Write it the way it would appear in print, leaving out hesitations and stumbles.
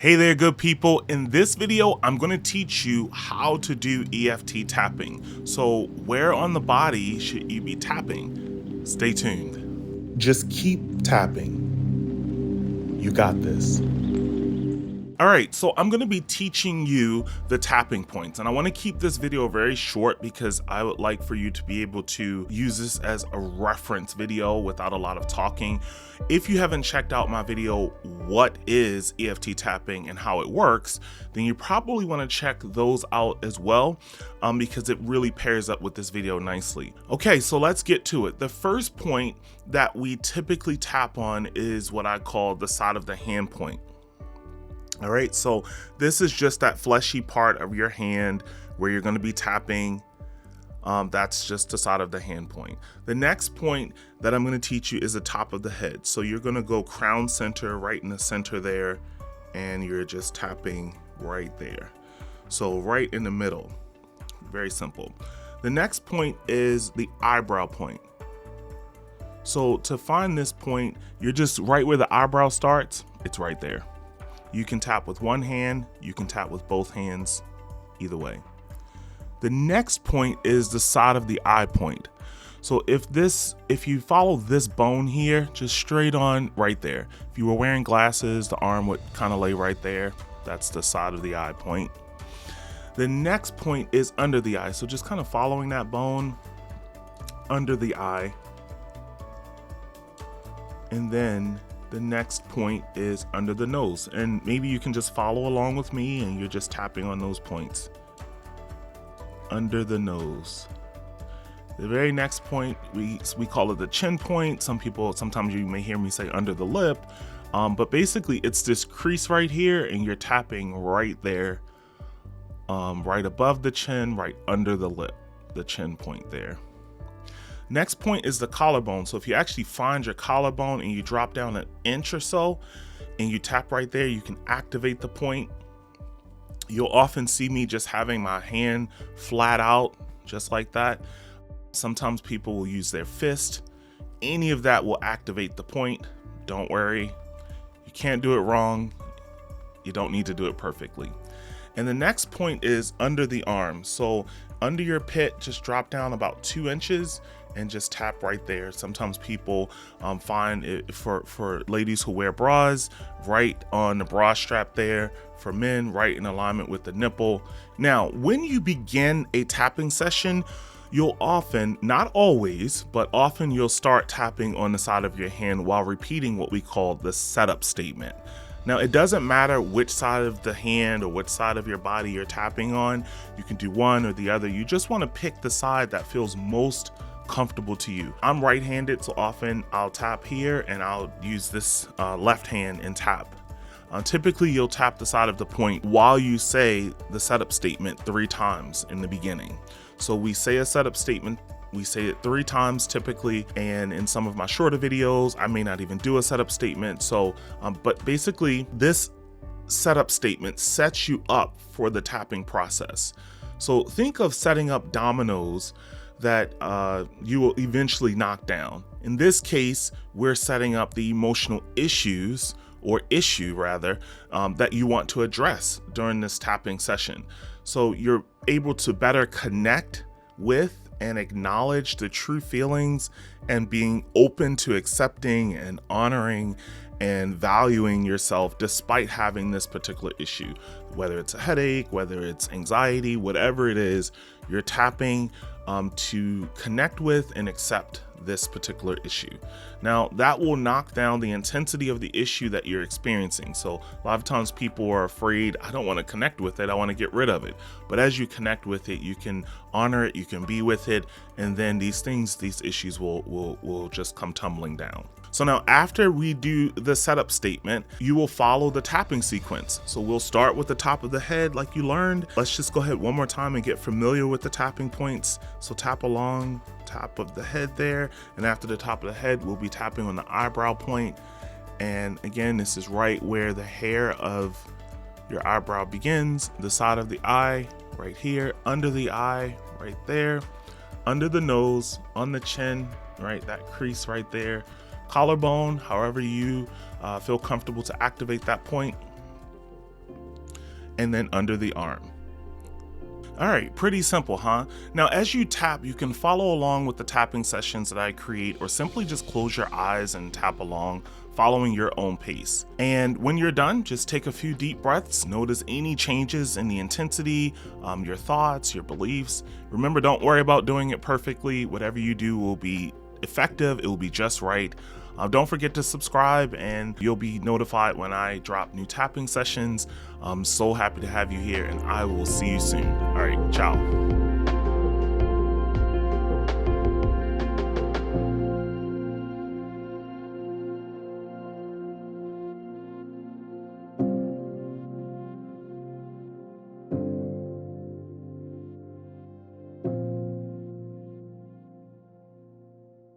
Hey there, good people. In this video, I'm going to teach you how to do EFT tapping. So where on the body should you be tapping? Stay tuned. Just keep tapping. You got this. All right, so I'm gonna be teaching you the tapping points, and I wanna keep this video very short because I would like for you to be able to use this as a reference video without a lot of talking. If you haven't checked out my video, what is EFT tapping and how it works, then you probably wanna check those out as well because it really pairs up with this video nicely. Okay, so let's get to it. The first point that we typically tap on is what I call the side of the hand point. All right, so this is just that fleshy part of your hand where you're going to be tapping. That's just the side of the hand point. The next point that I'm going to teach you is the top of the head. So you're going to go crown center, right in the center there, and you're just tapping right there. So right in the middle, very simple. The next point is the eyebrow point. So to find this point, you're just right where the eyebrow starts, it's right there. You can tap with one hand, you can tap with both hands, either way. The next point is the side of the eye point. So if you follow this bone here, just straight on right there. If you were wearing glasses, the arm would kind of lay right there. That's the side of the eye point. The next point is under the eye. So just kind of following that bone under the eye. And then the next point is under the nose, and maybe you can just follow along with me and you're just tapping on those points. Under the nose. The very next point, we call it the chin point. Sometimes you may hear me say under the lip, but basically it's this crease right here and you're tapping right there, right above the chin, right under the lip, the chin point there. Next point is the collarbone. So if you actually find your collarbone and you drop down an inch or so and you tap right there, you can activate the point. You'll often see me just having my hand flat out, just like that. Sometimes people will use their fist. Any of that will activate the point. Don't worry, you can't do it wrong. You don't need to do it perfectly. And the next point is under the arm. So under your pit, just drop down about 2 inches and just tap right there. Sometimes people find it for ladies who wear bras, right on the bra strap there. For men, right in alignment with the nipple. Now, when you begin a tapping session, you'll often, not always, but often you'll start tapping on the side of your hand while repeating what we call the setup statement. Now, it doesn't matter which side of the hand or which side of your body you're tapping on. You can do one or the other. You just want to pick the side that feels most comfortable to you. I'm right-handed, so often I'll tap here and I'll use this left hand and tap. Typically, you'll tap the side of the point while you say the setup statement 3 times in the beginning. So we say a setup statement, we say it 3 times typically, and in some of my shorter videos, I may not even do a setup statement. So, but basically this setup statement sets you up for the tapping process. So think of setting up dominoes that you will eventually knock down. In this case, we're setting up the emotional issues, or issue rather, that you want to address during this tapping session. So you're able to better connect with and acknowledge the true feelings and being open to accepting and honoring and valuing yourself despite having this particular issue. Whether it's a headache, whether it's anxiety, whatever it is, you're tapping to connect with and accept this particular issue. Now, that will knock down the intensity of the issue that you're experiencing. So a lot of times people are afraid, I don't want to connect with it, I want to get rid of it. But as you connect with it, you can honor it, you can be with it, and then these issues will just come tumbling down. So now after we do the setup statement, you will follow the tapping sequence. So we'll start with the top of the head like you learned. Let's just go ahead one more time and get familiar with the tapping points. So tap along top of the head there, and after the top of the head, we'll be tapping on the eyebrow point. And again, this is right where the hair of your eyebrow begins, the side of the eye right here, under the eye right there, under the nose, on the chin, right, that crease right there, collarbone, however you feel comfortable to activate that point. and then under the arm. All right, pretty simple, huh? Now, as you tap, you can follow along with the tapping sessions that I create, or simply just close your eyes and tap along, following your own pace. And when you're done, just take a few deep breaths. Notice any changes in the intensity, your thoughts, your beliefs. Remember, don't worry about doing it perfectly. Whatever you do will be effective. It will be just right. Don't forget to subscribe, and you'll be notified when I drop new tapping sessions. I'm so happy to have you here, and I will see you soon. All right, ciao.